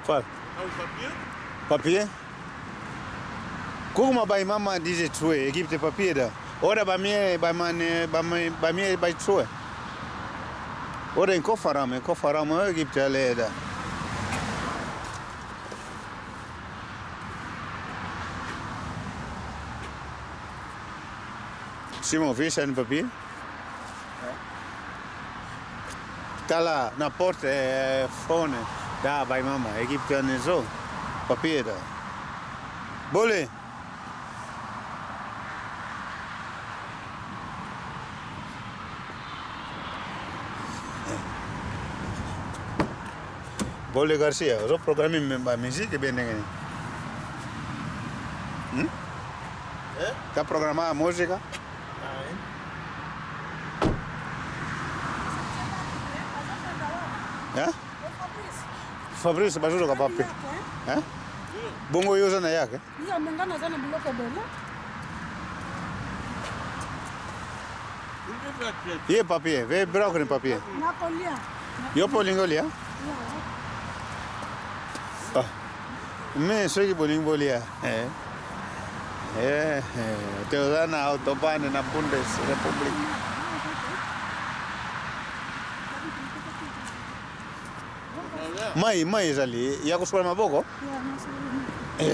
Qual? Papier? Como vai mama dizer true, equipe de papier da. Ora ba mie by true. Ora em cofaram, equipe de leda. Simon, vê se no papier? Tá lá na porta, fone. Da, by mama, equipe de nezo. Papier da. Bole. Bole Garcia, o programa de música bem ninguém. Tá programada a música? Fabrício, bajuro ka papi. Bongo yoza na yake? Iya mengana sana bloke bela. Ye papi, ve broken papi. Na kolia. Yo polingolia? Me soy polingolia. Te dan na autobahn na Bundesrepublik. Mai zali ya kuswala maboko?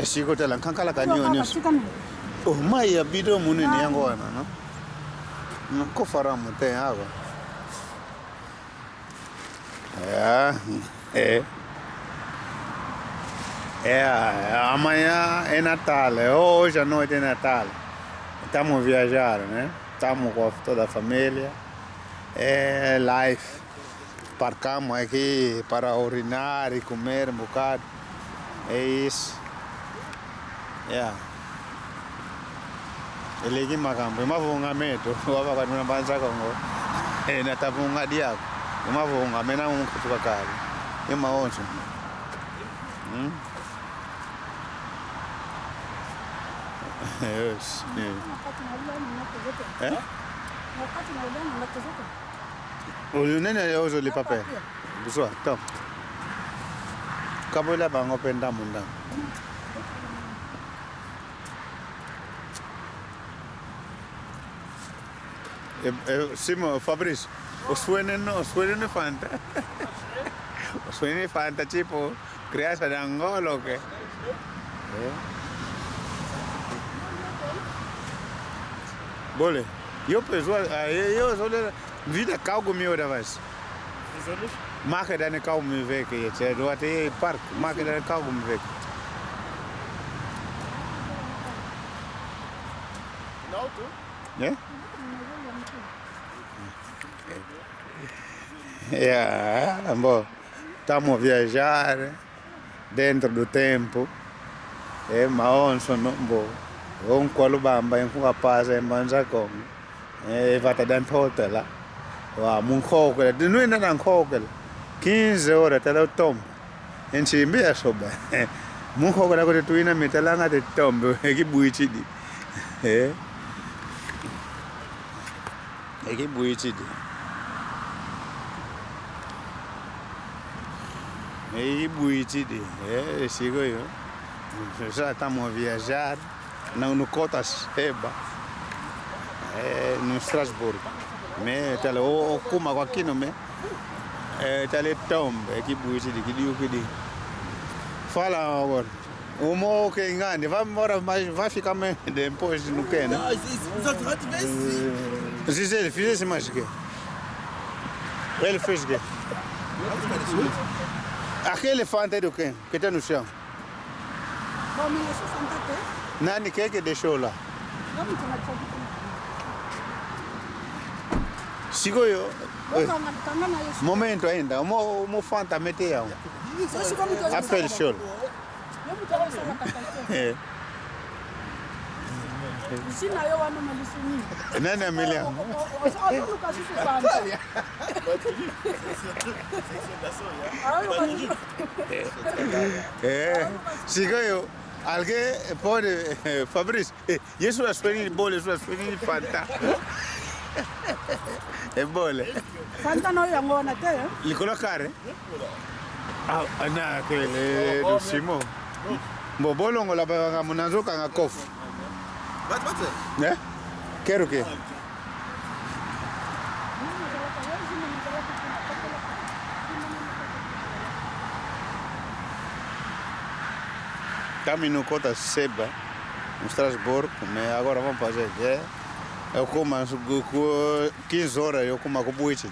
Siko tela kankala kanyo. Oh mai ya bido munene yango wana no. Nako faramu te hapo. Amanhã é Natal, hoje à noite é Natal. Estamos a viajar, né? Estamos com toda a família. É live. Parcamos aqui para urinar e comer um bocado. É isso. Ele aqui macambo, mas vou ngameto. Vou para na banza congo. Na tavunga diabo. Mas vou ngamena kutoka kale. É maonjo. Yes. O nene é hoje o papel. Busua, então. Cabo lá bango penda munda. Simo Fabrício, o suene fanta. O suene fanta tipo criança de Angola o quê? Bole. Eu sou vida calgo meu da vez. Marca da calgo me vê que é do até parque, marca da calgo me vê. Não tu? É? Bom, estamos a viajar dentro do tempo. Maonso não bom. Qualo bamba em rapaz em Banzacom. Vai te dar hotel lá. Mun coca, de não é nada coca. 15 horas até o tom. Em cima é soba. Mun coca agora tu ina metalanga de tom, que buichidi. Que buichidi. Que buichidi. Sigo eu. Já estamos a viajar no Cotas Eba, no Estrasburgo. Me tele o kuma aqui no me tele tombe que buici de que diu. Fala agora. O mo que engane, vai embora, mas vai ficar depois no que, né? Se ele fizesse mais que? Ele fez que? Aquele elefante do quê? Que está no chão? Nani que deixou lá? Sigo eu. Momento ainda, o fanta meteu. Apel show. Nani amelia? Sigo eu. Alguém pode, Fabrício, isso é suene bola, isso é suene fanta. É bola. Fanta não é angona até? Lhe colocar, Ah, na aquele do Simão. Bobolongo lá para Munanzoka na cof. Wat? Né? Quero o quê? Estamos no Cota Seba, no Estrasburgo, mas agora vamos fazer o quê? Eu como 15 horas, eu como com buiche.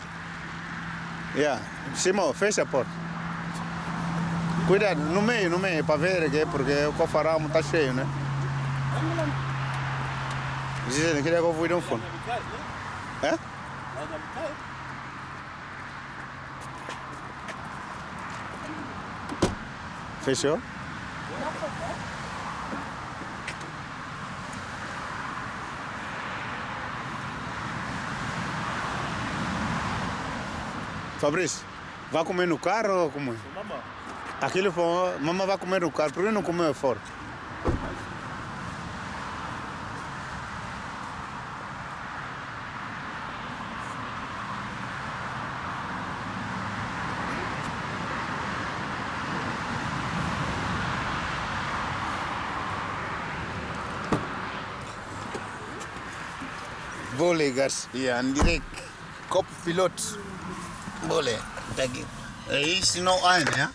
Simão, fecha a porta. Cuidado, no meio, para ver aqui, porque o cofarão está cheio, né? Dizem que eu vou ir um fone. É? Fechou? Fabrício, vai comer no carro ou como é? Mama. Aquilo foi, mamãe vai comer no carro, por que não comeu fora? Boleh Garcia, direct kop pilot. Boleh, daging. Isso não há, né?